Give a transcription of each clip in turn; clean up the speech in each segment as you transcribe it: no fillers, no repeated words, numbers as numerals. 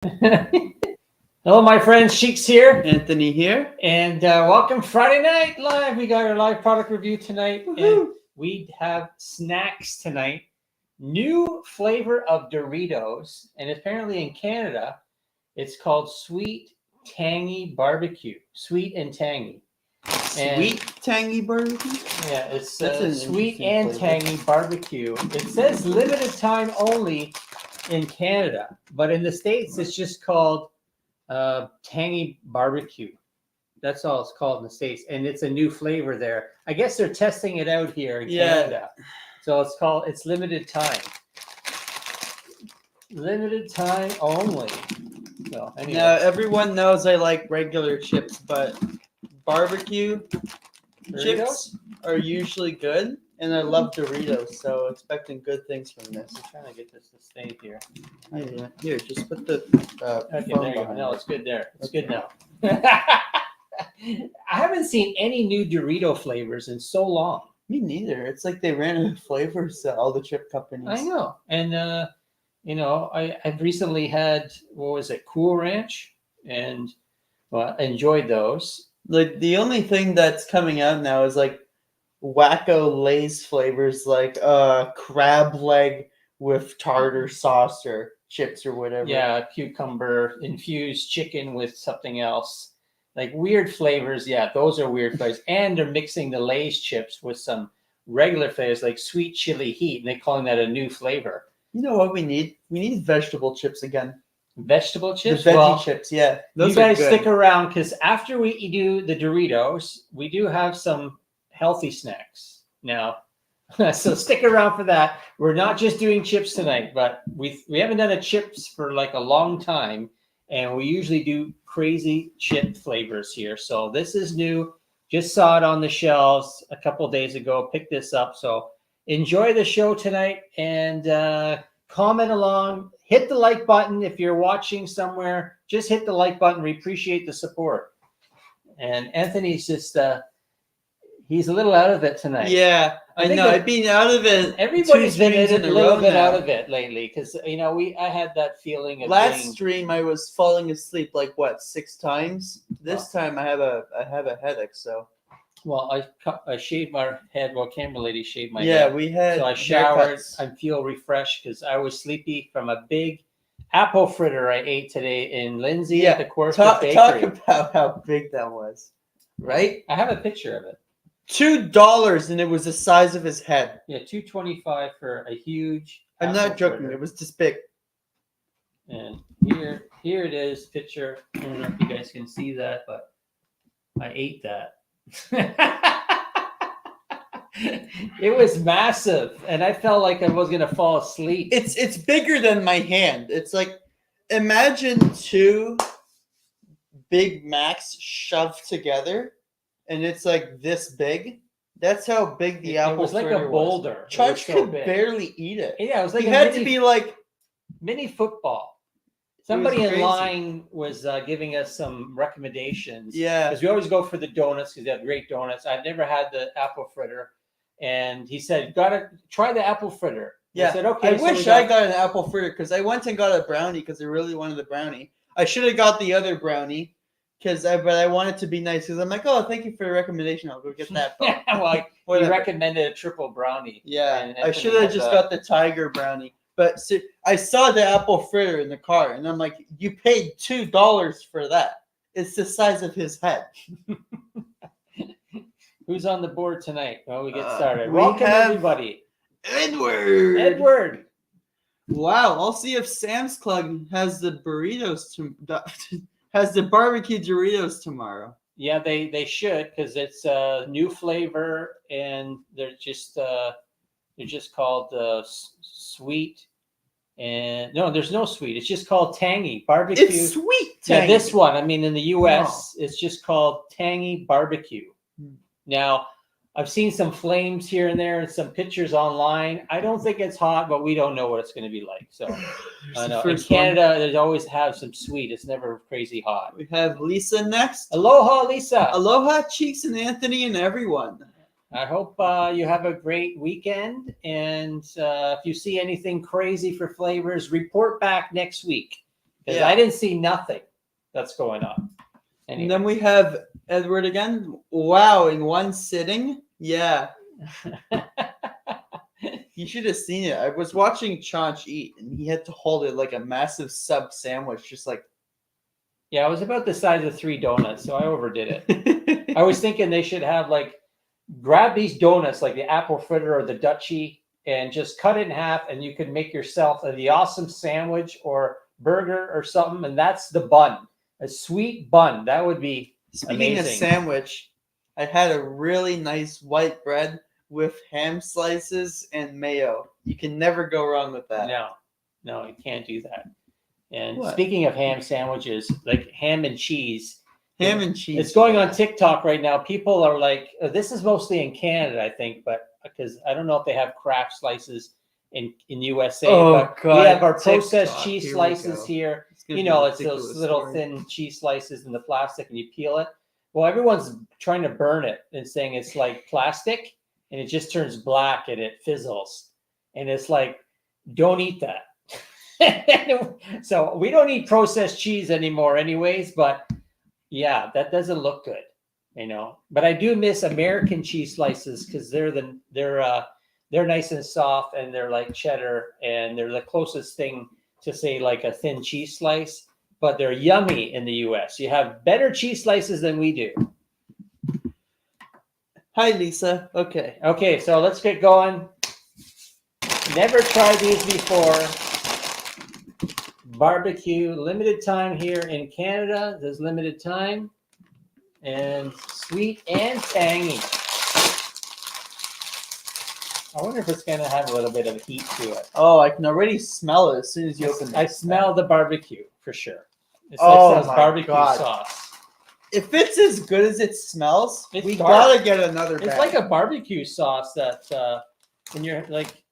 Hello, my friends. Sheik's here. Anthony here. And welcome Friday Night Live. We got our live product review tonight. Woohoo. And we have snacks tonight. New flavor of Doritos. And apparently in Canada, it's called Sweet Tangy Barbecue. Sweet and tangy. Sweet tangy barbecue? Yeah, it's That's an sweet interesting and flavor. tangy barbecue. It says limited time only in Canada. But in the States, it's just called tangy barbecue. That's all it's called in the States, and it's a new flavor there. I guess they're testing it out here in Canada, so it's limited time, only. So anyway, Now everyone knows I like regular chips, but barbecue Doritos? chips are usually good, and I love Doritos, so expecting good things from this. I'm trying to get this to stay here. Yeah. Here, just put the Okay, phone there you go. behind No, it. it's good there. It's Okay. good now. I haven't seen any new Dorito flavors in so long. Me neither. It's like they ran out of flavors to all the chip companies. I know, and I've recently had, what was it, Cool Ranch, and well, I enjoyed those. Like the only thing that's coming out now is like wacko Lay's flavors, like crab leg with tartar sauce or chips or whatever. Yeah, cucumber infused chicken with something else, like weird flavors. Yeah, those are weird flavors, and they're mixing the Lay's chips with some regular flavors like sweet chili heat, and they're calling that a new flavor. You know what we need? We need vegetable chips again. Vegetable chips. The veggie Well, chips, yeah. you are guys good. stick around, because after we do the Doritos, we do have some healthy snacks now. So stick around for that. We're not just doing chips tonight, but we haven't done a chips for like a long time, and we usually do crazy chip flavors here. So this is new. Just saw it on the shelves a couple days ago. Picked this up. So enjoy the show tonight, and comment along. Hit the like button if you're watching somewhere. Just hit the like button. We appreciate the support. And Anthony's just he's a little out of it tonight. Yeah, I think know. that I've been out of it. Everybody's been streams a little bit now. out of it lately, because I had that feeling of Last being, stream I was falling asleep like what 6 times. This time I have a headache. So well, I shaved my head. Well, camera lady shaved my yeah, head. we had. So I showered. haircuts. I feel refreshed because I was sleepy from a big apple fritter I ate today in Lindsay at the Corporate Bakery. Talk about how big that was, right? I have a picture of it. $2, and it was the size of his head. Yeah, $2.25 for a huge. I'm not joking. fritter. It was this big. And here it is, picture. I don't know if you guys can see that, but I ate that. It was massive, and I felt like I was gonna fall asleep. It's bigger than my hand. It's like, imagine 2 Big Macs shoved together, and it's like this big. That's how big the apple It was like fritter a boulder. was. Charge It was so could big. barely eat it. Yeah, it was like He a had mini, to be like mini football. Somebody in crazy. line was giving us some recommendations. Yeah. Because we always go for the donuts, because they have great donuts. I've never had the apple fritter. And he said, gotta try the apple fritter. Yeah. I said, okay. I wish I got an apple fritter, because I went and got a brownie because I really wanted the brownie. I should have got the other brownie, but I wanted to be nice, because I'm like, oh, thank you for the recommendation. I'll go get that. Yeah, well, he Whatever. recommended a triple brownie. Yeah, And I Anthony should have had just the- got the tiger brownie. But I saw the apple fritter in the car, and I'm like, you paid $2 for that. It's the size of his head. Who's on the board tonight? Well, we get started. We Welcome, have everybody. Edward. Wow, I'll see if Sam's Club has the burritos has the barbecue Doritos tomorrow. Yeah, they should, because it's a new flavor, and they're just called sweet. And no, there's no sweet. It's just called tangy barbecue. It's sweet. Yeah, Tangy. this one. I mean, in the U.S., it's just called tangy barbecue. Now, I've seen some flames here and there, and some pictures online. I don't think it's hot, but we don't know what it's going to be like. So, I know in Canada, they always have some sweet. It's never crazy hot. We have Lisa next. Aloha, Lisa. Aloha, Cheeks and Anthony and everyone. I hope you have a great weekend. And if you see anything crazy for flavors, report back next week, because I didn't see nothing that's going on. And Anyway. then we have Edward again. Wow, in one sitting? Yeah. You should have seen it. I was watching Chonch eat, and he had to hold it like a massive sub sandwich, just like. Yeah, it was about the size of 3 donuts, so I overdid it. I was thinking they should have grab these donuts like the apple fritter or the Dutchie and just cut it in half, and you could make yourself the awesome sandwich or burger or something, and that's the bun, a sweet bun. That would be Speaking amazing. of sandwich, I had a really nice white bread with ham slices and mayo. You can never go wrong with that. No, you can't do that. And What? speaking of ham sandwiches, like ham and cheese. Ham and cheese. It's going on TikTok right now. People are like, this is mostly in Canada, I think, but because I don't know if they have craft slices in USA. Oh, but God, we have our processed TikTok. cheese Here we slices go. here. It's gonna You be know, a it's those ridiculous little story. thin cheese slices in the plastic, and you peel it. Well, everyone's trying to burn it and saying it's like plastic, and it just turns black and it fizzles. And it's like, don't eat that. So we don't eat processed cheese anymore anyways, but yeah, that doesn't look good, you know. But I do miss American cheese slices because they're nice and soft, and they're like cheddar, and they're the closest thing to say like a thin cheese slice, but they're yummy in the US. You have better cheese slices than we do. Hi, Lisa. Okay, so let's get going. Never tried these before. Barbecue, limited time here in Canada. There's limited time, and sweet and tangy. I wonder if it's going to have a little bit of heat to it. Oh, I can already smell it as soon as you open it. I smell the barbecue for sure. It's Oh like some my barbecue God. sauce. If it's as good as it smells, It's we dark. gotta get another bag. It's like a barbecue sauce that when you're like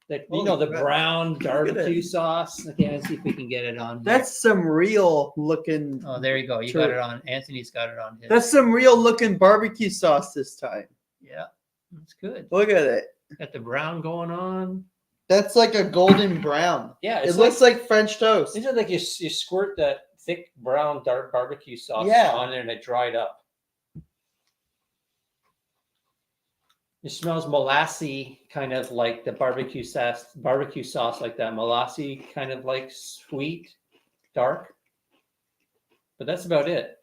you know, the Holy crap. brown Look at barbecue it. sauce. Okay, let's see if we can get it on. That's some real looking. Oh, there you go. You got it on. Anthony's got it on his. That's some real looking barbecue sauce this time. Yeah, that's good. Look at it. Got the brown going on. That's like a golden brown. Yeah, It looks like French toast. Isn't it like you squirt that thick brown dark barbecue sauce Yeah. on there and it dried up? It smells molassy, kind of like the barbecue sauce like that. Molassy, kind of like sweet, dark. But that's about it.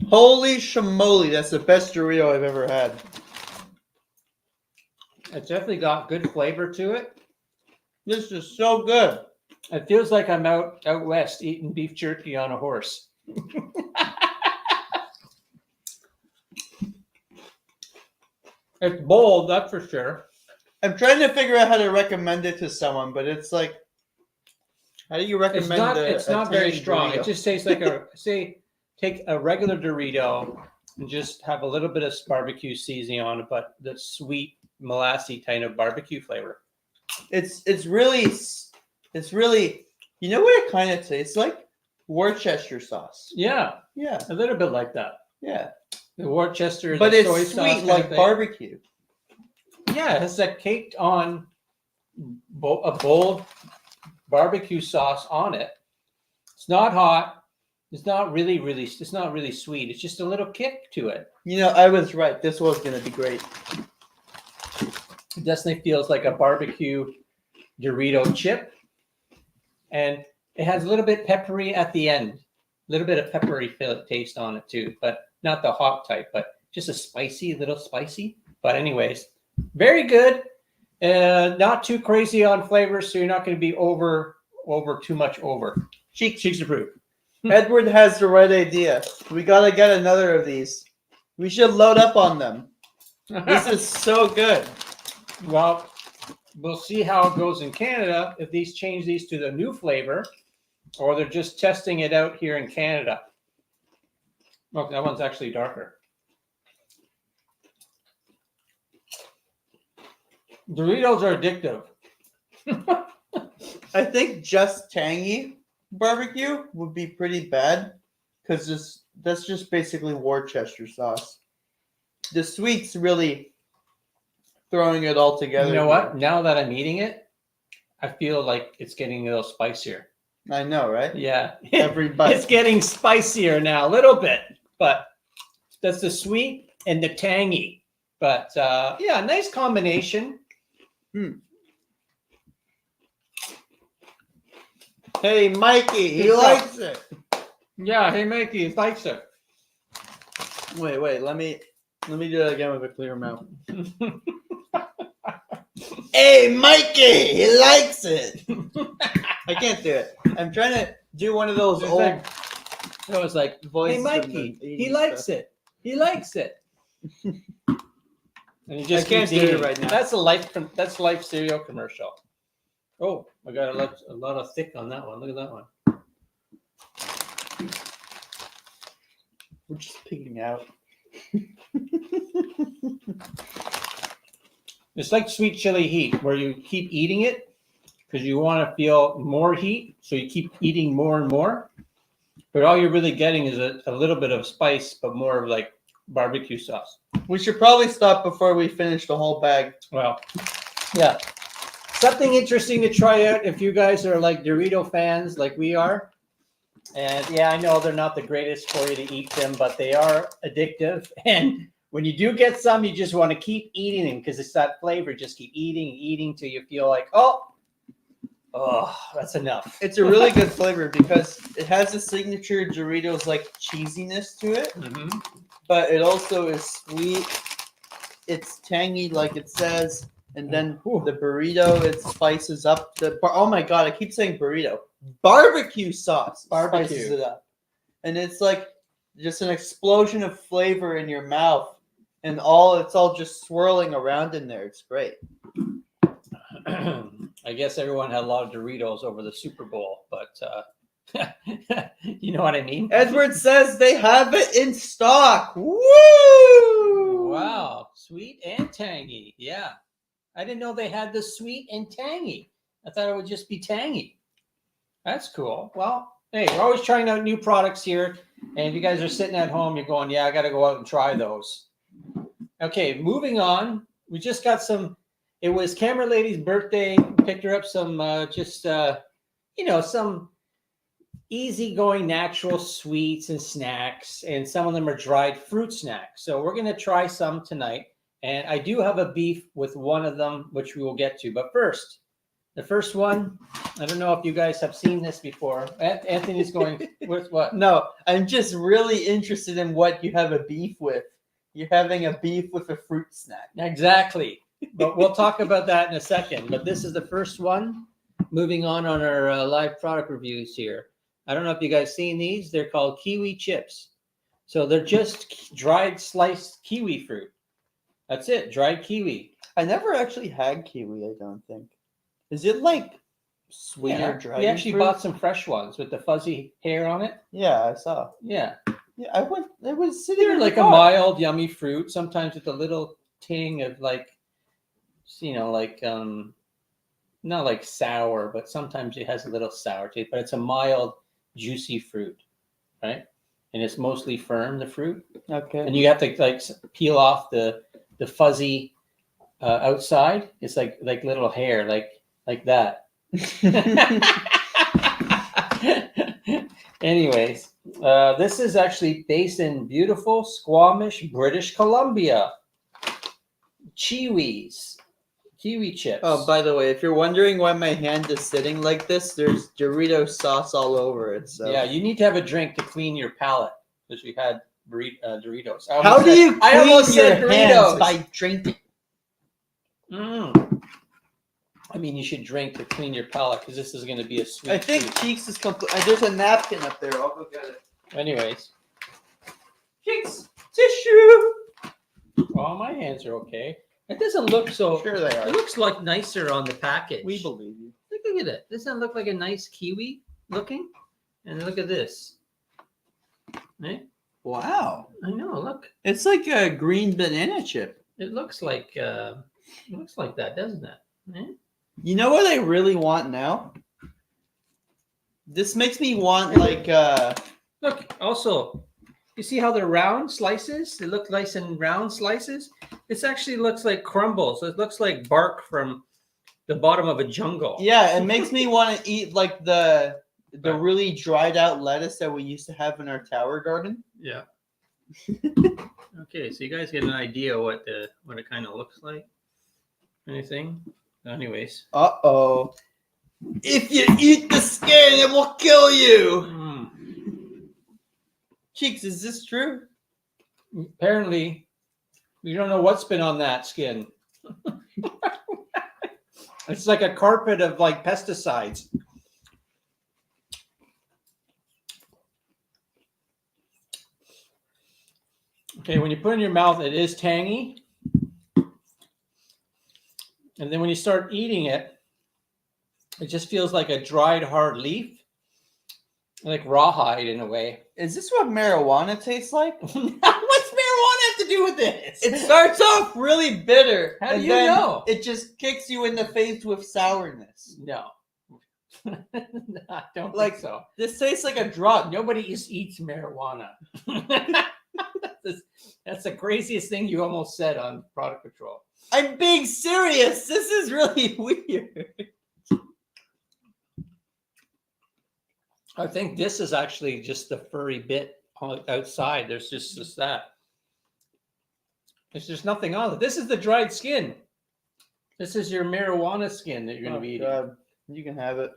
Holy shamoly, that's the best Dorito I've ever had. It's definitely got good flavor to it. This is so good. It feels like I'm out west eating beef jerky on a horse. It's bold, that's for sure. I'm trying to figure out how to recommend it to someone, but it's like, how do you recommend It's a not very tangy strong. burrito? It just tastes like take a regular Dorito and just have a little bit of barbecue seasoning on it, but the sweet molassy kind of barbecue flavor. It's really, you know what it kind of tastes like? Worcester sauce. Yeah, Yeah, a little bit like that. yeah. The Worcester, But the it's soy sauce sweet kind like of thing. barbecue. Yeah, it has that caked on a bold barbecue sauce on it. It's not hot. It's not really sweet. It's just a little kick to it. You know, I was right. This was going to be great. It definitely feels like a barbecue Dorito chip. And it has a little bit peppery at the end. A little bit of peppery taste on it too, but not the hot type, but just a little spicy. But anyways, very good. Not too crazy on flavors, so you're not going to be too much over. Cheeks approved. Edward has the right idea. We got to get another of these. We should load up on them. This is so good. Well, we'll see how it goes in Canada if these change these to the new flavor, or they're just testing it out here in Canada. Look, that one's actually darker. Doritos are addictive. I think just tangy barbecue would be pretty bad because that's just basically Worcester sauce. The sweet's really throwing it all together. You know what? Now that I'm eating it, I feel like it's getting a little spicier. I know, right? Yeah. Every bite. It's getting spicier now, a little bit, but that's the sweet and the tangy. But yeah, nice combination. Hey, Mikey, he Good likes it. Yeah, hey Mikey, he likes it. Wait, let me do it again with a clear mouth. Hey, Mikey, he likes it. I can't do it. I'm trying to do one of those old It was like, voices. hey Mikey, he likes it. He likes it. And he just I can't keeps do it eating. right now. That's life cereal commercial. Oh, I got a lot of thick on that one. Look at that one. We're just picking out. It's like sweet chili heat, where you keep eating it because you want to feel more heat, so you keep eating more and more. But all you're really getting is a little bit of spice, but more of like barbecue sauce. We should probably stop before we finish the whole bag. Well, yeah. Something interesting to try out if you guys are like Dorito fans like we are. And yeah, I know they're not the greatest for you to eat them, but they are addictive. And when you do get some, you just want to keep eating them because it's that flavor. Just keep eating and eating till you feel like, oh, that's enough. It's a really good flavor because it has a signature Doritos like cheesiness to it, but it also is sweet. It's tangy, like it says, and then the burrito, it spices up the. Oh my god, I keep saying burrito. Barbecue sauce spices it up, and it's like just an explosion of flavor in your mouth, and it's all just swirling around in there. It's great. I guess everyone had a lot of Doritos over the Super Bowl, but you know what I mean? Edward says they have it in stock. Woo! Wow, sweet and tangy. Yeah. I didn't know they had the sweet and tangy. I thought it would just be tangy. That's cool. Well, hey, we're always trying out new products here. And if you guys are sitting at home, you're going, yeah, I got to go out and try those. Okay, moving on. We just got some. It was Camera Lady's birthday. Picked her up some some easygoing natural sweets and snacks. And some of them are dried fruit snacks. So we're going to try some tonight. And I do have a beef with one of them, which we will get to. But first, the first one, I don't know if you guys have seen this before. Anthony's going, with what? No, I'm just really interested in what you have a beef with. You're having a beef with a fruit snack. Exactly. But we'll talk about that in a second. But this is the first one. Moving on our live product reviews here. I don't know if you guys seen these. They're called kiwi chips. So they're just dried sliced kiwi fruit. That's it, dried kiwi. I never actually had kiwi, I don't think. Is it like sweeter dried? We actually bought some fresh ones with the fuzzy hair on it. Yeah, I saw. Yeah. Yeah, I went. It was sitting They're in like the a car. mild, yummy fruit. Sometimes with a little ting of like, not like sour, but sometimes it has a little sour taste. But it's a mild, juicy fruit, right? And it's mostly firm, the fruit. Okay. And you have to like peel off the fuzzy outside. It's like little hair, like that. Anyways, this is actually based in beautiful Squamish, British Columbia. Kiwi chips. Oh, by the way, if you're wondering why my hand is sitting like this, there's Dorito sauce all over it. So yeah, you need to have a drink to clean your palate because we had Doritos. How do you I almost clean said your hands? Doritos By drinking? I mean, you should drink to clean your palate because this is going to be a sweet. I think treat. Cheeks is complete. There's a napkin up there. I'll go get it. Anyways, Cheeks, tissue. oh, my hands are okay. It doesn't look so. Sure they are. It looks like nicer on the package. We believe you. Look at it. Doesn't it look like a nice kiwi looking? And look at this. Right? Wow. I know. Look. It's like a green banana chip. It looks like that, doesn't it? Right? You know what I really want now? This makes me want like Look. Also, You see how they're round slices? They look nice and round slices. This actually looks like crumbles. It looks like bark from the bottom of a jungle. Yeah, it makes me want to eat like the really dried out lettuce that we used to have in our tower garden. Yeah. Okay, so you guys get an idea what it kind of looks like. Anything? Anyways. Uh-oh. If you eat the skin, it will kill you. Cheeks, is this true? Apparently, you don't know what's been on that skin. It's like a carpet of like pesticides. Okay, when you put it in your mouth, it is tangy. And then when you start eating it, it just feels like a dried hard leaf. Like rawhide in a way. Is this what marijuana tastes like? What's marijuana have to do with this? It starts off really bitter. How do and you then know? It just kicks you in the face with sourness. No. I don't Like, think so. This tastes like a drug. Nobody just eats marijuana. That's the craziest thing you almost said on Product Patrol. I'm being serious. This is really weird. I think this is actually just the furry bit outside. There's just that. There's nothing on it. This is the dried skin. This is your marijuana skin that you're going to be eating. God. You can have it.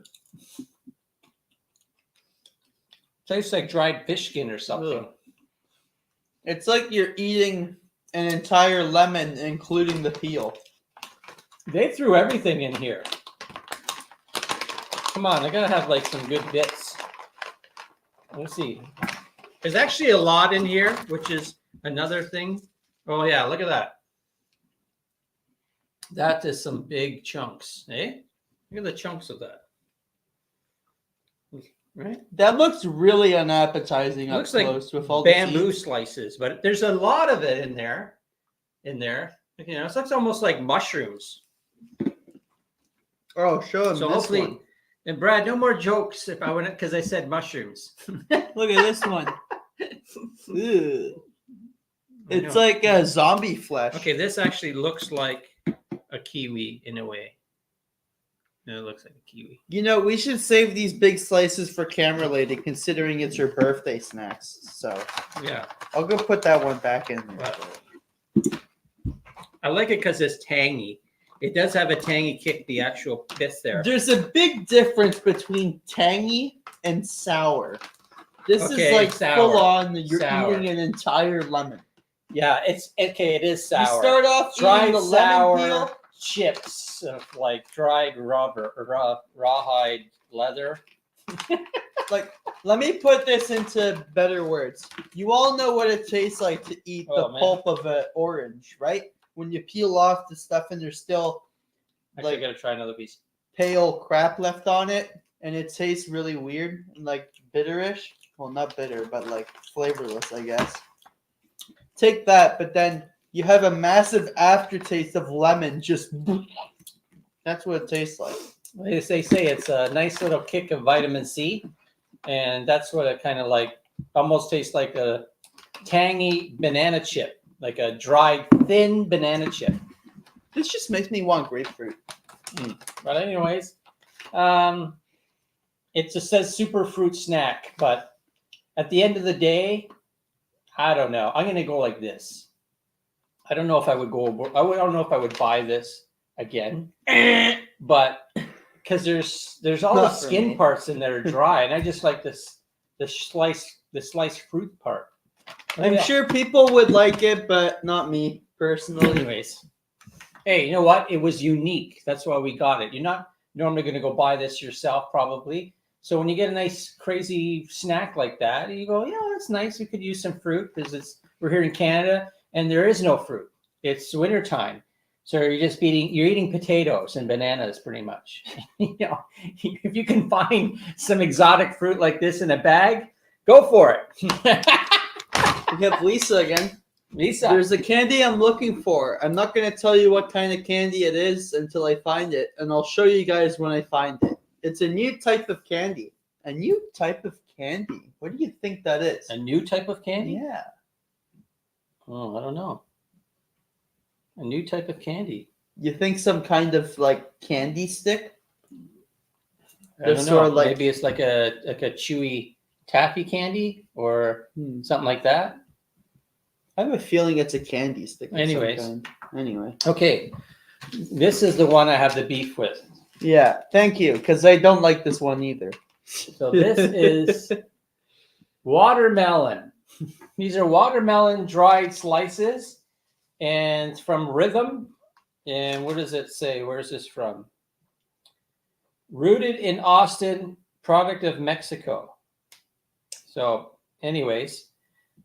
Tastes like dried fish skin or something. Ugh. It's like you're eating an entire lemon, including the peel. They threw everything in here. Come on, I gotta have like some good bits. Let's see. There's actually a lot in here, which is another thing. Oh yeah, look at that. That is some big chunks, eh? Look at the chunks of that. Right? That looks really unappetizing up Looks like close with all bamboo the slices, but there's a lot of it in there. You know, it looks almost like mushrooms. Oh, show him So this hopefully, one. and Brad, no more jokes if I went because I said mushrooms. Look at this one. Ew. I It's know. like a zombie flesh. Okay, this actually looks like a kiwi in a way. No, it looks like a kiwi. You know, we should save these big slices for camera lady, considering it's your birthday snacks. So Yeah, I'll go put that one back in there. Wow. I like it because it's tangy. It does have a tangy kick, the actual bits there. There's a big difference between tangy and sour. This Okay, is like sour. full on. You're Sour. eating an entire lemon. Yeah, it's okay. It is sour. You start off dried eating the sour lemon peel. chips of like dried rubber or rawhide leather. Like, let me put this into better words. You all know what it tastes like to eat the pulp of an orange, right? When you peel off the stuff and there's still Actually, I like gotta try another piece. pale crap left on it, and it tastes really weird and like bitterish. Well, not bitter, but like flavorless, I guess. Take that, but then you have a massive aftertaste of lemon. Just that's what it tastes like. They say it's a nice little kick of vitamin C, and that's what it kind of like almost tastes like a tangy banana chip, like a dried thin banana chip. This just makes me want grapefruit. But anyways, it just says super fruit snack, but at the end of the day, I don't know. I'm gonna go like this. I don't know if I would go. I don't know if I would buy this again, but because there's all the Not for skin me. parts in there are dry, and I just like the sliced fruit part. I'm sure people would like it, but not me personally. Anyways, hey, you know what? It was unique. That's why we got it. You're not normally going to go buy this yourself, probably. So when you get a nice, crazy snack like that, you go, yeah, that's nice. We could use some fruit because we're here in Canada and there is no fruit. It's wintertime. So you're just eating potatoes and bananas pretty much. You know, if you can find some exotic fruit like this in a bag, go for it. We have Lisa again. Lisa. There's a candy I'm looking for. I'm not going to tell you what kind of candy it is until I find it, and I'll show you guys when I find it. It's a new type of candy. A new type of candy. What do you think that is? A new type of candy? Yeah. Oh, I don't know. A new type of candy. You think some kind of like candy stick? I They're don't sort know. of like- Maybe it's like a chewy taffy candy or something like that. I have a feeling it's a candy stick. Of Anyways. some kind. Anyway. Okay, this is the one I have the beef with. Yeah. Thank you, because I don't like this one either. So this is watermelon. These are watermelon dried slices, and it's from Rhythm. And what does it say? Where's this from? Rooted in Austin, product of Mexico. So, anyways,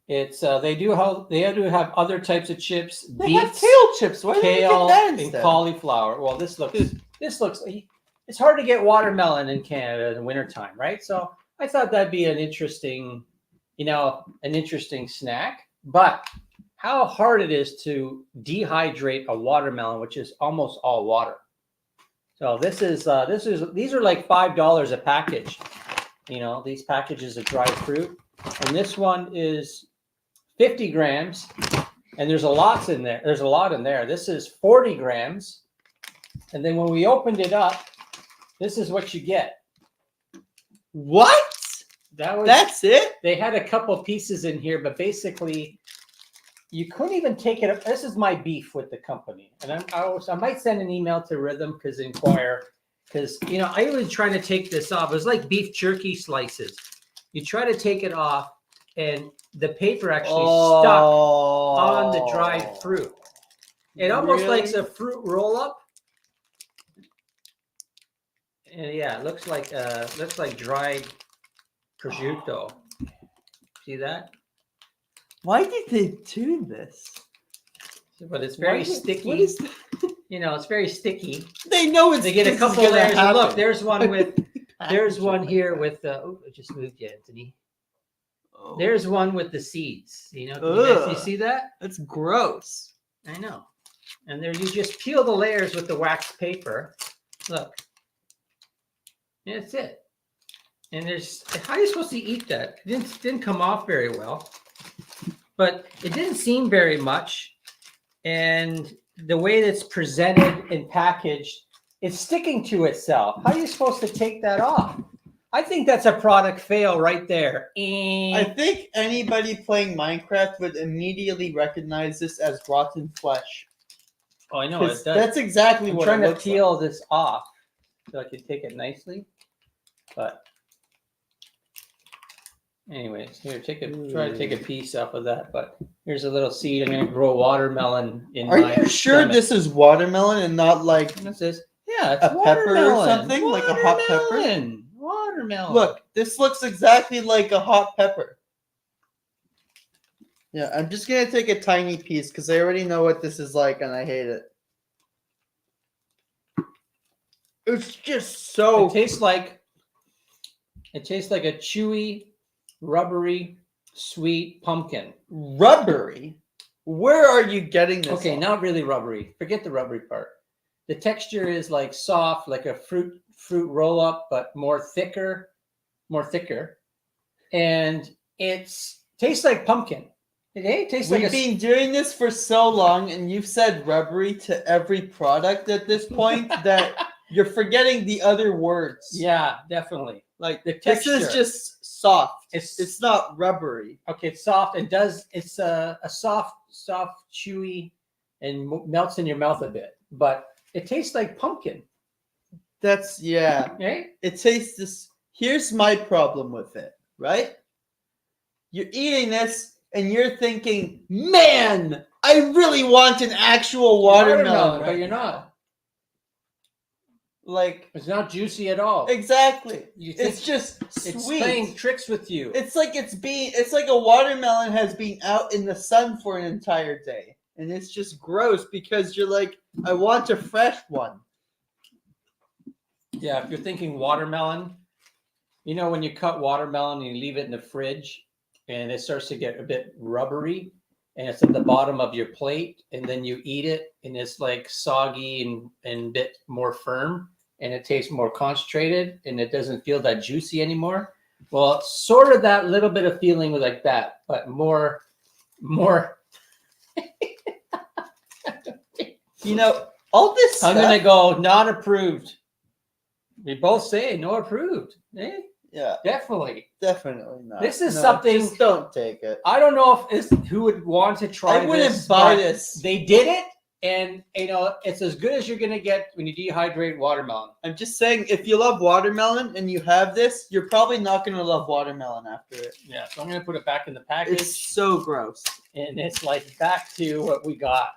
it's they do have other types of chips, They have beets, kale chips. Why didn't you kale, get that and instead? cauliflower. Well, this looks. It's hard to get watermelon in Canada in wintertime, right? So I thought that'd be an interesting snack. But how hard it is to dehydrate a watermelon, which is almost all water. So these are like $5 a package. These packages of dried fruit, and this one is 50 grams, and there's a lot in there. This is 40 grams, and then when we opened it up, this is what you get. What? That's it? They had a couple pieces in here, but basically, you couldn't even take it up. This is my beef with the company, and I might send an email to Rhythm because I was trying to take this off. It was like beef jerky slices. You try to take it off, and the paper actually stuck on the dried fruit. It almost likes a fruit roll up. And yeah, it looks like dried prosciutto. See that? Why did they do this? But it's very sticky. What is that? It's very sticky. They know it's. They get a this is couple gonna layers. And look, happen. there's one here with oh, I just moved you, Anthony. Oh. There's one with the seeds. Can you Ugh. see that? That's gross. I know. And there, you just peel the layers with the wax paper. Look. And that's it. And how are you supposed to eat that? It didn't come off very well, but it didn't seem very much. And the way that's presented and packaged, it's sticking to itself. How are you supposed to take that off? I think that's a product fail right there. I think anybody playing Minecraft would immediately recognize this as rotten flesh. Oh, I know it does. That's exactly I'm what trying it to looks peel like. this off so I can take it nicely. But anyways, here, try to take a piece off of that. But here's a little seed. I'm going to grow watermelon in Are my you sure stomach. this is watermelon and not like This is, yeah, it's a pepper or watermelon. something? Like a hot pepper? Watermelon. Look, this looks exactly like a hot pepper. Yeah, I'm just going to take a tiny piece because I already know what this is like and I hate it. It's just so... It tastes like a chewy, rubbery, sweet pumpkin. Rubbery? Where are you getting this? Okay, on? not really rubbery. Forget the rubbery part. The texture is like soft, like a fruit roll up, but more thicker, and it's tastes like pumpkin. It tastes like We've been doing this for so long, and you've said rubbery to every product at this point that you're forgetting the other words. Yeah, definitely. Like The this texture. is just soft. It's It's not rubbery. okay. It's soft. It's a soft, chewy, and melts in your mouth a bit. But it tastes like pumpkin. That's yeah. Right? It tastes this. Here's my problem with it. Right? You're eating this, and you're thinking, "Man, I really want an actual watermelon." but you're not. Like It's not juicy at all. exactly. You think It's just it's sweet. playing tricks with you. It's like a watermelon has been out in the sun for an entire day. And it's just gross because you're like, I want a fresh one. Yeah, if you're thinking watermelon, when you cut watermelon and you leave it in the fridge and it starts to get a bit rubbery and it's at the bottom of your plate and then you eat it and it's like soggy and a bit more firm and it tastes more concentrated and it doesn't feel that juicy anymore. Well, it's sort of that little bit of feeling like that, but more. You know, all this I'm stuff. gonna go not approved. We both say no approved. Eh? Yeah, Definitely. definitely not. This is No, something- Just don't take it. I don't know if who would want to try I wouldn't this, buy but this. They did it, and it's as good as you're gonna get when you dehydrate watermelon. I'm just saying, if you love watermelon and you have this, you're probably not gonna love watermelon after it. Yeah, so I'm gonna put it back in the package, It's so gross. and it's like back to what we got.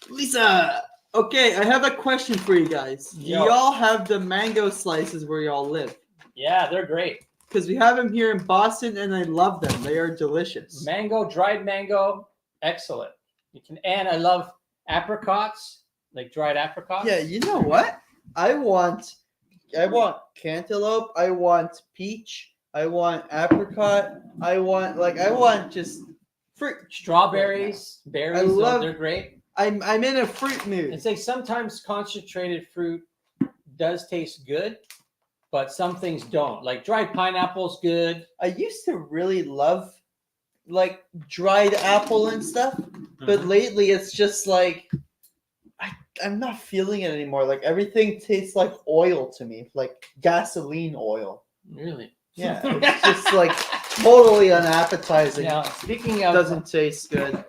Lisa, okay, I have a question for you guys. Do Yo. y'all have the mango slices where y'all live? Yeah, they're great. Because we have them here in Boston, and I love them. They are delicious. Dried mango, excellent. And I love apricots, like dried apricots. Yeah, you know what? I want cantaloupe. I want peach. I want apricot. I want just fruit. Strawberries, berries, love- they're great. I'm in a fruit mood. And say sometimes concentrated fruit does taste good, but some things don't. Like dried pineapple's good. I used to really love like dried apple and stuff, but lately it's just like I'm not feeling it anymore. Like everything tastes like oil to me, like gasoline oil. Really? Yeah, it's just like totally unappetizing. Now, speaking of, Doesn't taste good.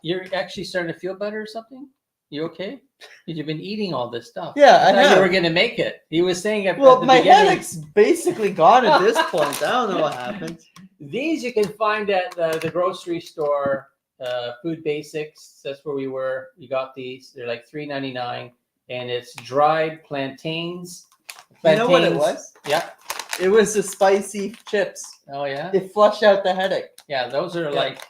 you're actually starting to feel better or something? You okay? Because you've been eating all this stuff. Yeah, I thought have. you were going to make it. He was saying at Well, the my beginning. headache's basically gone at this point. I don't know what happened. These you can find at the grocery store, Food Basics. That's where we were. You got these. They're like $3.99, and it's dried plantains. You know what it was? Yeah. It was the spicy chips. Oh yeah. It flushed out the headache. Yeah, those are like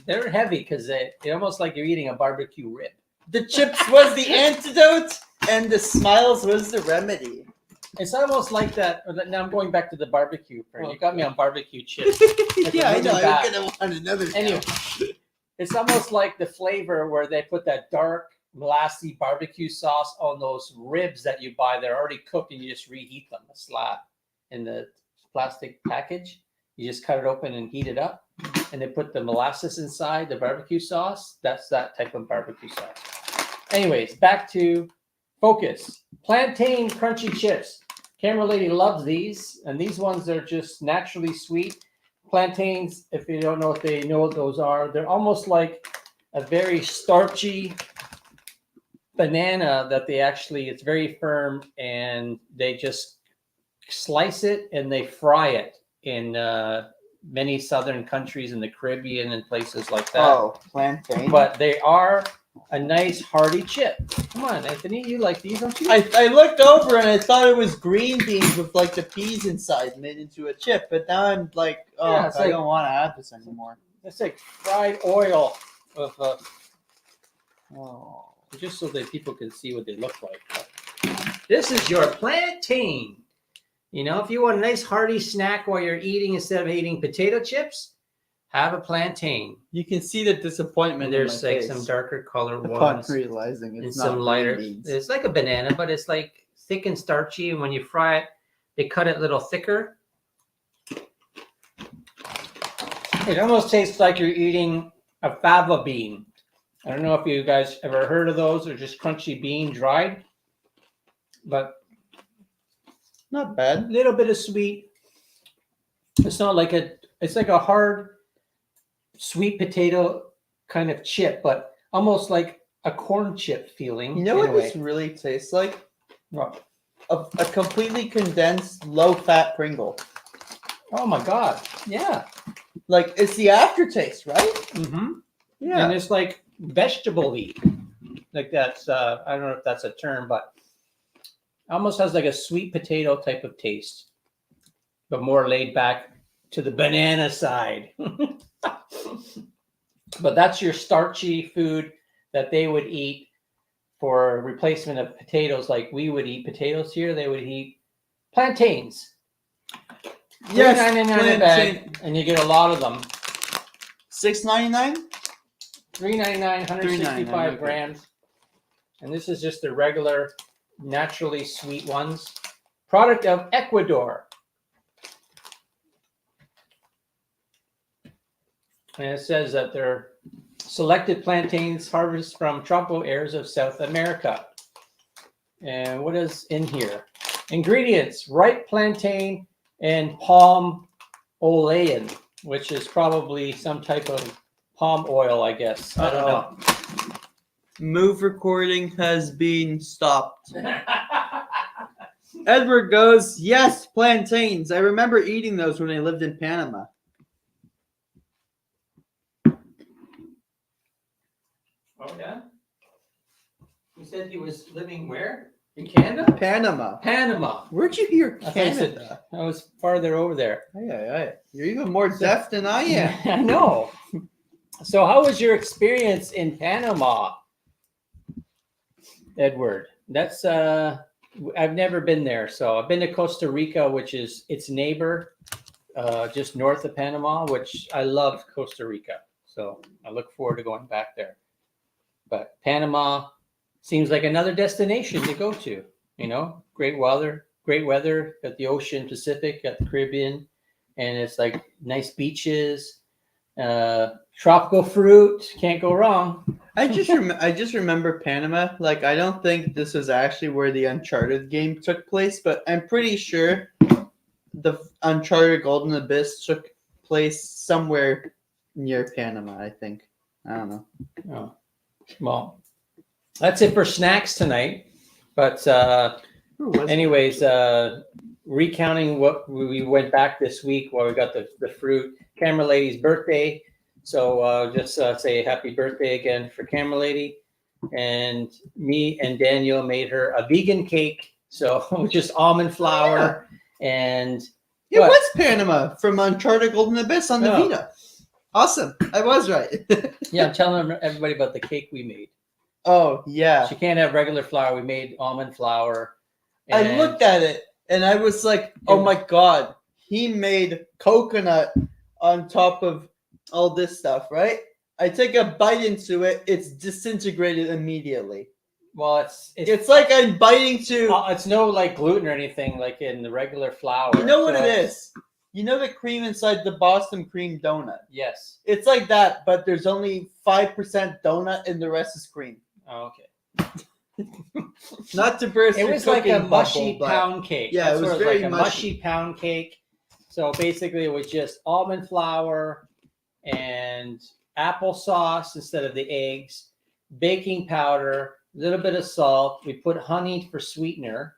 they're heavy because they're almost like you're eating a barbecue rib. The chips was the antidote, and the smiles was the remedy. It's almost like that. Now I'm going back to the barbecue. You got me on barbecue chips. Yeah, I know. moving back. I'm gonna want another. Anyway, it's almost like the flavor where they put that dark, molassy barbecue sauce on those ribs that you buy. They're already cooked, and you just reheat them. A slab in the plastic package. You just cut it open and heat it up, and they put the molasses inside the barbecue sauce. That's that type of barbecue sauce. Anyways, back to focus. Plantain crunchy chips. Camera lady loves these, and these ones are just naturally sweet. Plantains, if you don't know what those are, they're almost like a very starchy banana that it's very firm, and they just slice it and they fry it in many southern countries in the Caribbean and places like that. Oh, plantain. But they are a nice hearty chip. Come on, Anthony, you like these, don't you? I looked over and I thought it was green beans with like the peas inside made into a chip, but now I'm like, oh, Yeah, it's I like- don't want to have this anymore. It's like fried oil of Oh. just so that people can see what they look like. This is your plantain. You know, if you want a nice hearty snack while you're eating instead of eating potato chips, have a plantain. You can see the disappointment. And there's in my like face some darker color upon ones realizing and it's some not lighter. green beans. It's like a banana, but it's like thick and starchy. And when you fry it, they cut it a little thicker. It almost tastes like you're eating a fava bean. I don't know if you guys ever heard of those. They're just crunchy bean dried, but Not a bad. little bit of sweet. It's not like it's like a hard sweet potato kind of chip, but almost like a corn chip feeling. You know what in a way. this really tastes like? What? A completely condensed, low-fat Pringle. Oh my God. Yeah. Like, it's the aftertaste, right? Mm-hmm. Yeah. And it's like vegetable-y. Like that's, I don't know if that's a term, but almost has like a sweet potato type of taste, but more laid back to the banana side. But that's your starchy food that they would eat for replacement of potatoes. Like we would eat potatoes here, they would eat plantains. Yes, $3.99 a bag, and you get a lot of them. $6.99? $3.99, 165 $3.99, okay. grams. And this is just the regular, naturally sweet ones. product of Ecuador. And it says that they're selected plantains harvested from tropical areas of South America. And what is in here? Ingredients: ripe plantain and palm olein, which is probably some type of palm oil, I guess. I don't know. Move recording has been stopped. Edward goes, yes, plantains. I remember eating those when I lived in Panama. Oh, yeah? He said he was living where? In Canada? Panama. Panama. Where'd you hear I thought you said- Canada? I was farther over there. Aye. You're even more deaf than I am. I know. So how was your experience in Panama, Edward? That's I've never been there. So I've been to Costa Rica, which is its neighbor, just north of Panama, which I love Costa Rica. So I look forward to going back there. But Panama seems like another destination to go to. You know, great weather, got the ocean, Pacific, got the Caribbean, and it's like nice beaches, tropical fruit, can't go wrong. I just remember Panama. Like, I don't think this was actually where the Uncharted game took place, but I'm pretty sure the Uncharted Golden Abyss took place somewhere near Panama, I think. I don't know. Oh, well, that's it for snacks tonight. But anyways, recounting what we went back this week while we got the fruit. Camera Lady's birthday. So just say happy birthday again for Camera Lady. And me and Daniel made her a vegan cake. So just almond flour and it was Panama from Uncharted Golden Abyss on the Vita. Awesome. I was right. Yeah, I'm telling everybody about the cake we made. Oh, yeah. She can't have regular flour. We made almond flour. I looked at it and I was like, oh my God, he made coconut on top of all this stuff, right? I take a bite into it, it's disintegrated immediately. Well, it's like I'm biting to. It's no like gluten or anything like in the regular flour. You know what it is? You know the cream inside the Boston cream donut? Yes. It's like that, but there's only 5% donut and the rest is cream. Oh, okay. Not to burst. It was like a mushy pound cake. Yeah, it was very like a mushy pound cake. So basically, it was just almond flour and applesauce instead of the eggs, baking powder, a little bit of salt. We put honey for sweetener,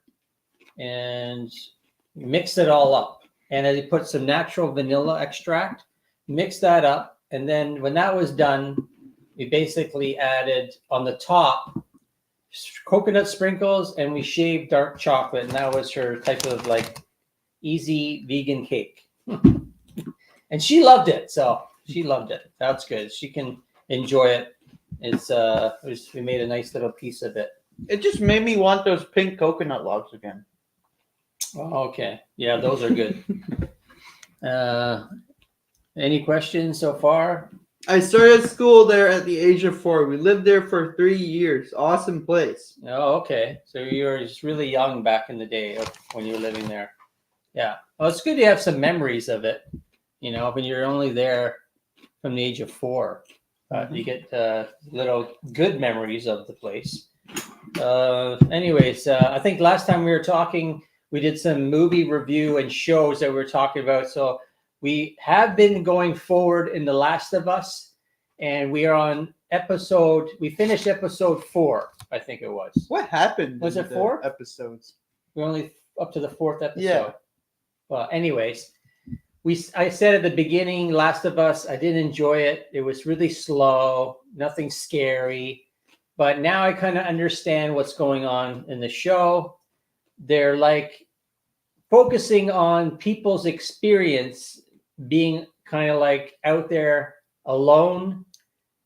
and mix it all up. And then you put some natural vanilla extract, mix that up, and then when that was done, we basically added on the top coconut sprinkles, and we shaved dark chocolate, and that was her type of like easy vegan cake. And she loved it, so she loved it. That's good. She can enjoy it. We made a nice little piece of it. It just made me want those pink coconut logs again. Oh, okay. Yeah, those are good. Any questions so far? I started school there at the age of 4. We lived there for 3 years. Awesome place. Oh, okay. So you were just really young back in the day of when you were living there. Yeah. Well, it's good to have some memories of it. You know, when you're only there from the age of 4, you get little good memories of the place. Anyways, I think last time we were talking, we did some movie review and shows that we were talking about. So we have been going forward in The Last of Us, and we are on we finished episode 4, I think it was. What happened? Was it 4 episodes? We're only up to the 4th episode. Yeah. Well, anyways, I said at the beginning, Last of Us, I didn't enjoy it. It was really slow, nothing scary. But now I kind of understand what's going on in the show. They're like focusing on people's experience being kind of like out there alone,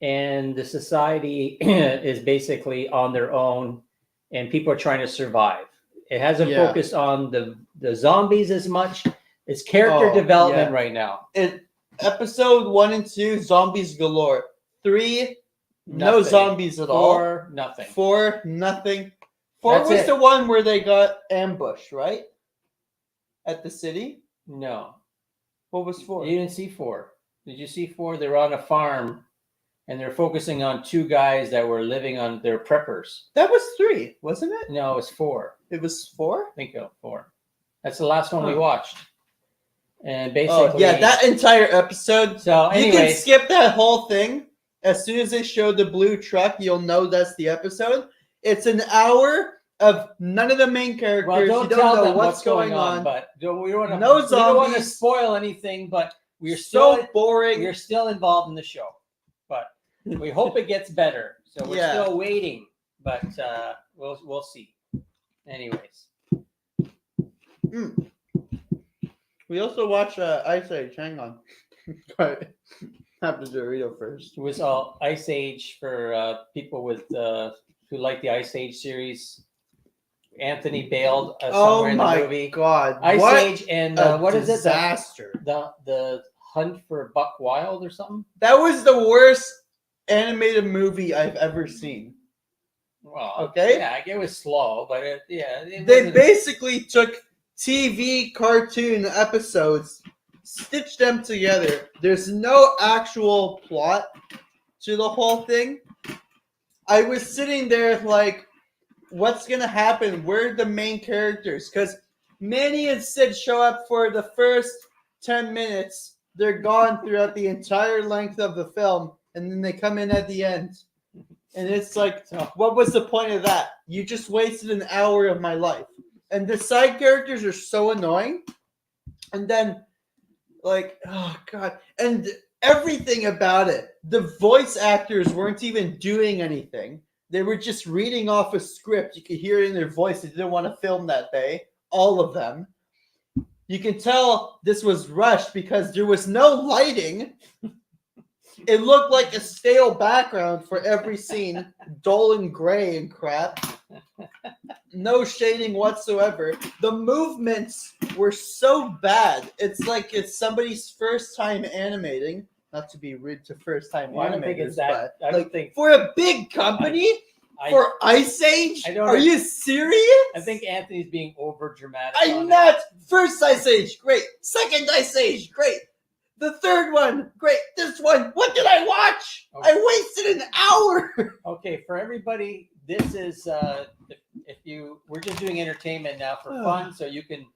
and the society is basically on their own, and people are trying to survive. It hasn't focused on the zombies as much. It's character development right now. Episode 1 and 2, zombies galore. 3, no zombies at all. 4, nothing. 4, nothing. 4 was the one where they got ambushed, right? at the city? No, What was 4? you didn't see 4. Did you see 4? They were on a farm, and they're focusing on 2 guys that were living on their preppers. That was 3, wasn't it? No, it was 4. It was 4? I think 4. That's the last one we Huh. watched. And Oh, basically, yeah, that entire episode. So, You can anyways, skip that whole thing. As soon as they show the blue truck, you'll know that's the episode. It's an hour of none of the main characters. well, don't you don't tell know them what's going on. But we don't want to. No We don't want to zombies. spoil anything, but we're so still boring. we're still involved in the show. But we hope it gets better. So we're Yeah. still waiting, but we'll see. Anyways, We also watched Ice Age. Hang on. Have the Dorito first. it was all Ice Age for people with who like the Ice Age series. Anthony bailed somewhere in the movie. God! Ice what Age and a what is it? disaster. The Hunt for Buck Wild or something? That was the worst animated movie I've ever seen. Well, Okay. yeah, it was slow, but it They wasn't- basically took TV cartoon episodes, stitched them together. There's no actual plot to the whole thing. I was sitting there like, what's gonna happen? Where are the main characters? Because Manny and Sid show up for the first 10 minutes. They're gone throughout the entire length of the film, and then they come in at the end. And it's like, So- what was the point of that? You just wasted an hour of my life. And the side characters are so annoying. And then, like, oh, God. And everything about it, the voice actors weren't even doing anything. They were just reading off a script. You could hear it in their voice. They didn't want to film that day. All of them. You can tell this was rushed because there was no lighting. It looked like a stale background for every scene, dull and gray and crap. No shading whatsoever. The movements were so bad. It's like it's somebody's first time animating. Not to be rude to first time Well, I don't think animators, it's that. but I don't like think. for a big company, for Ice Age, I don't- are you serious? I think Anthony's being over dramatic. I'm not. First Ice Age, great. Second Ice Age, great. The third one, great. This one, what did I watch? Okay. I wasted an hour. Okay, for everybody, this is if you we're just doing entertainment now for Oh. fun, so you can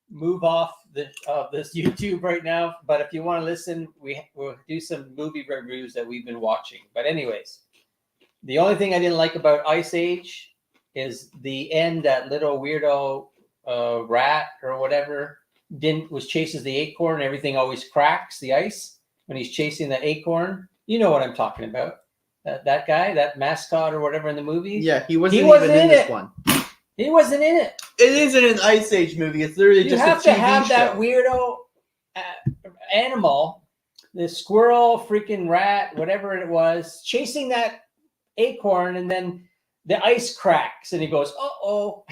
move off this YouTube right now. But if you want to listen, we'll do some movie reviews that we've been watching. But anyways, the only thing I didn't like about Ice Age is the end. That little weirdo rat or whatever chases the acorn. Everything always cracks the ice when he's chasing that acorn. You know what I'm talking about. That guy, that mascot or whatever in the movie. Yeah, he wasn't, He wasn't even in in this it. one. He wasn't in it. It isn't an Ice Age movie. It's literally You just have a to TV have show. that weirdo animal, the squirrel, freaking rat, whatever it was, chasing that acorn, and then the ice cracks, and he goes, "Uh-oh."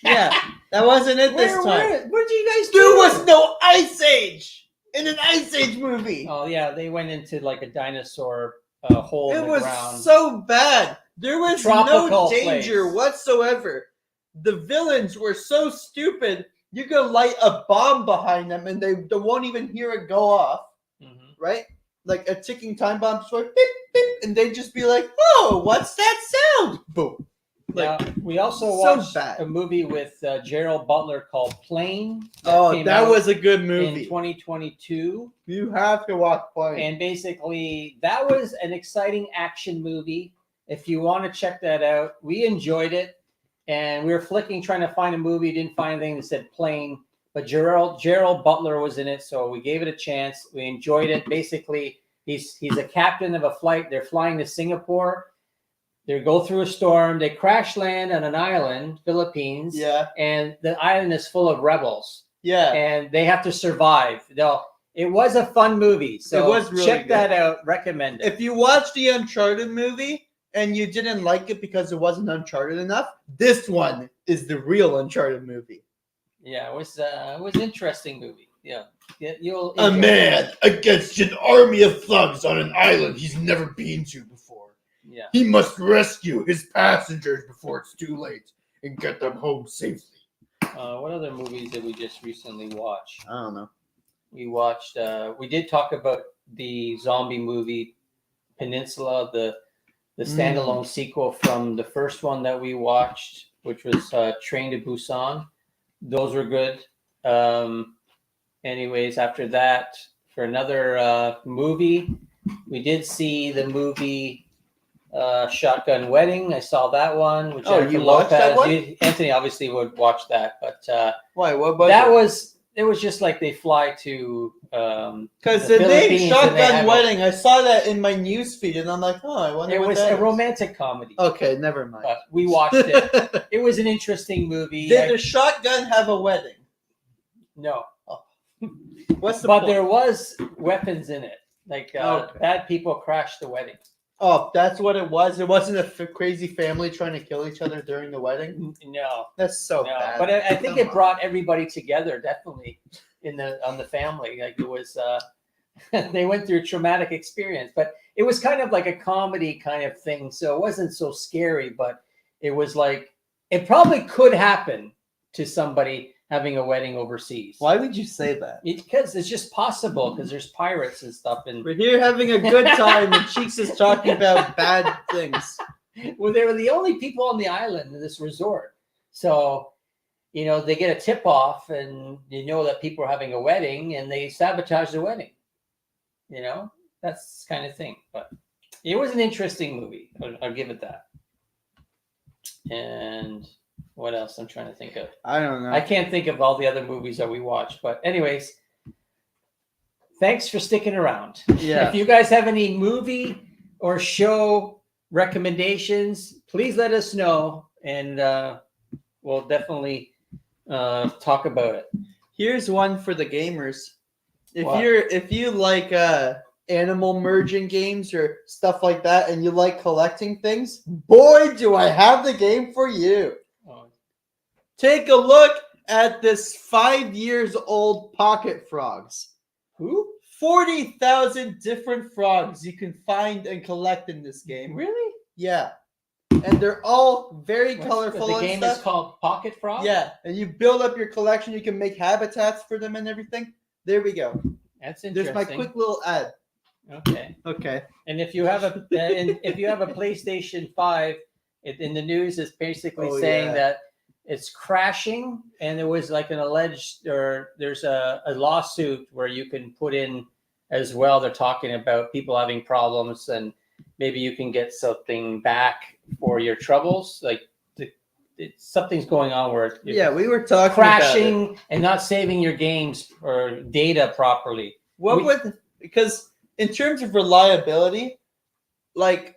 Yeah, that wasn't it this time. Where did you guys There do? was no Ice Age in an Ice Age movie. Oh yeah, they went into like a dinosaur hole in It the was ground. so bad. There was no Tropical danger place. whatsoever. The villains were so stupid. You could light a bomb behind them and they won't even hear it go off, Mhm. right? Like a ticking time bomb, sort of beep, beep, and they'd just be like, "Oh, what's that sound?" Boom. Like, Now, we also so watched bad. a movie with Gerald Butler called Plane. oh, came that out was a good in movie. 2022. You have to watch Plane. And basically, that was an exciting action movie. If you want to check that out, we enjoyed it. And we were flicking, trying to find a movie, didn't find anything that said Plane. But Gerald Butler was in it, so we gave it a chance. We enjoyed it. Basically, he's a captain of a flight. They're flying to Singapore. They go through a storm. They crash land on an island, Philippines. Yeah, And the island is full of rebels. yeah. And they have to survive. It was a fun movie. So It was really check good. that out. Recommend it. If you watched the Uncharted movie and you didn't like it because it wasn't Uncharted enough, this one is the real Uncharted movie. Yeah, it was an interesting movie. Yeah. You'll A enjoy it. man against an army of thugs on an island he's never been to before. Yeah. He must rescue his passengers before it's too late and get them home safely. What other movies did we just recently watch? I don't know. We watched. We did talk about the zombie movie Peninsula, the standalone sequel from the first one that we watched, which was Train to Busan. Those were good. Anyways, after that, for another movie, we did see the movie Shotgun Wedding. I saw that one. With Oh, Jennifer you watched that one? Anthony obviously would watch that, but Why? What was that it? it was just like they fly to Because the name Philippines and they Shotgun have Wedding, I saw that in my newsfeed, and I'm like, oh, I wonder it what was that a is. romantic comedy. Okay, never mind. But we watched it. It was an interesting movie. Did the shotgun have a wedding? No, What's the but point? there was weapons in it. Like Okay. bad people crashed the wedding. Oh, that's what it was. It wasn't a crazy family trying to kill each other during the wedding. No, That's so no. bad. But I think Come it on. brought everybody together. Definitely on the family. Like it was. They went through a traumatic experience, but it was kind of like a comedy kind of thing. So it wasn't so scary, but it was like it probably could happen to somebody having a wedding overseas. Why would you say that? Because it's just possible because there's pirates and stuff. And We're here having a good time, and Cheeks is talking about bad things. well, they were the only people on the island in this resort. So, they get a tip off and that people are having a wedding and they sabotage the wedding. That's kind of thing. But it was an interesting movie. I'll give it that. And what else I'm trying to think of? I don't know. I can't think of all the other movies that we watched. But anyways, thanks for sticking around. Yeah. If you guys have any movie or show recommendations, please let us know. And we'll definitely talk about it. Here's one for the gamers. What? If you like animal merging games or stuff like that, and you like collecting things, boy, do I have the game for you. Oh, Take a look at this 5 years old Pocket Frogs. who? 40,000 different frogs you can find and collect in this game. Really? Yeah. And they're all very colorful The and game stuff. is called Pocket Frog? Yeah, and you build up your collection. You can make habitats for them and everything. There we go. That's There's interesting. my quick little ad. Okay. Okay. And if you have a PlayStation 5, in the news is basically saying yeah. that it's crashing, and there was like there's a lawsuit where you can put in as well. They're talking about people having problems, and maybe you can get something back for your troubles. Like something's going on where Yeah, we were talking crashing about it. and not saving your games or data properly. Because in terms of reliability, like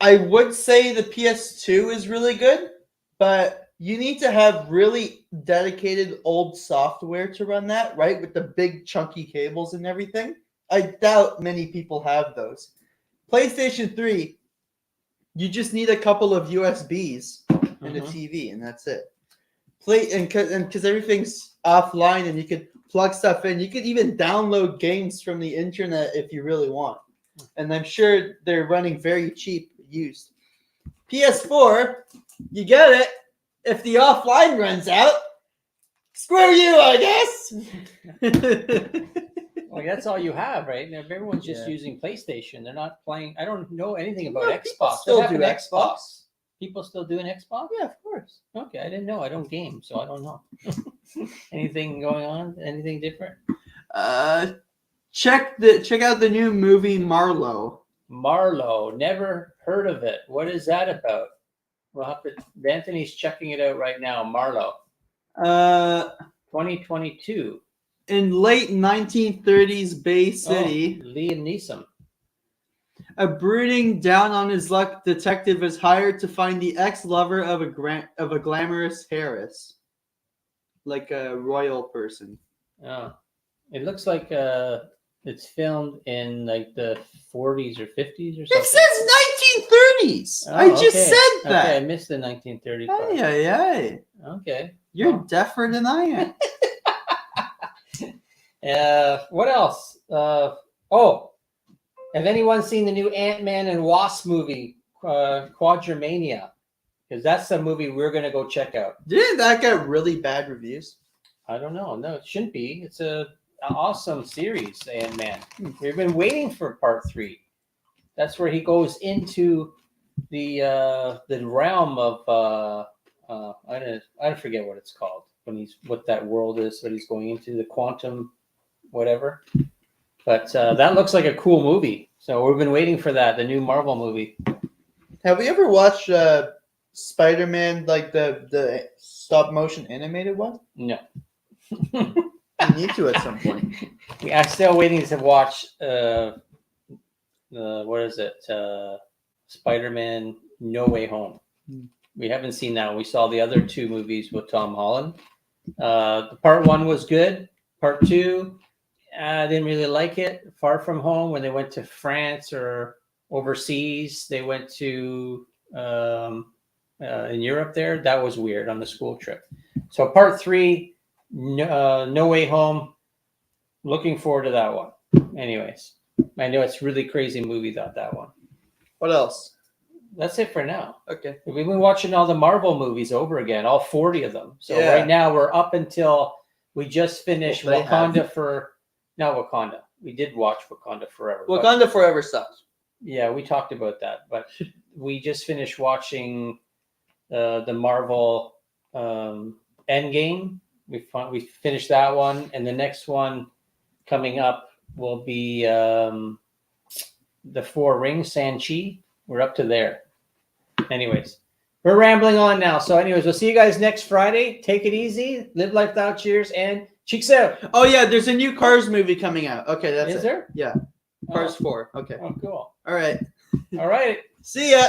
I would say the PS2 is really good, but you need to have really dedicated old software to run that, right? With the big chunky cables and everything. I doubt many people have those. PlayStation 3, you just need a couple of USBs and a TV, and that's it. Because everything's offline and you could plug stuff in. You could even download games from the internet if you really want. And I'm sure they're running very cheap used. PS4, you get it. If the offline runs out, screw you, I guess. Well, that's all you have, right? And everyone's just Yeah. using PlayStation. They're not playing. I don't know anything about No, people Xbox. still What happened do to Xbox. People still doing Xbox? Yeah, of course. Okay, I didn't know. I don't game, so I don't know. Anything going on? Anything different? Check out the new movie Marlowe. Marlowe. Never heard of it. What is that about? We'll have to. Anthony's checking it out right now. Marlowe, 2022. In late 1930s Bay City, Oh, Liam Neeson. a brooding, down on his luck detective is hired to find the ex-lover of a glamorous heiress, like a royal person. Oh, it looks like it's filmed in like the 40s or 50s or something. It says 1930s. Oh, I just okay. said that. Okay, I missed the 1930 part. Ay, ay, ay. Okay. You're Well. deafer than I am. What else? Have anyone seen the new Ant-Man and Wasp movie, Quadromania? because that's the movie we're gonna go check out. Didn't that get really bad reviews? I don't know. No, it shouldn't be. It's an awesome series, and man, we've been waiting for part 3. That's where he goes into the realm of I forget what it's called when he's what that world is that he's going into, the quantum whatever. But that looks like a cool movie. So we've been waiting for that, the new Marvel movie. Have we ever watched Spider-Man, like the stop motion animated one? No. We need to at some point. I'm still waiting to watch what is it? Spider-Man No Way Home. We haven't seen that. We saw the other 2 movies with Tom Holland. The part 1 was good. Part 2, I didn't really like it. Far From Home, when they went to France or overseas, they went to in Europe there. That was weird on the school trip. So part 3, No Way Home. Looking forward to that one. Anyways, I know it's really crazy movie that one. What else? That's it for now. Okay. We've been watching all the Marvel movies over again, all 40 of them. So Yeah. right now we're up until we just finished Well, they Wakanda not Wakanda. We did watch Wakanda Forever. but- Wakanda Forever sucks. yeah, we talked about that, but we just finished watching the Marvel Endgame. We finished that one, and the next one coming up will be the 4 Rings, Shang-Chi. We're up to there. Anyways, we're rambling on now. So anyways, we'll see you guys next Friday. Take it easy. Live life without cheers, and cheeks out. Oh yeah, there's a new Cars movie coming out. Okay, that's Is it. there? Yeah. Cars 4. Okay. Oh, cool. All right. All right. See ya.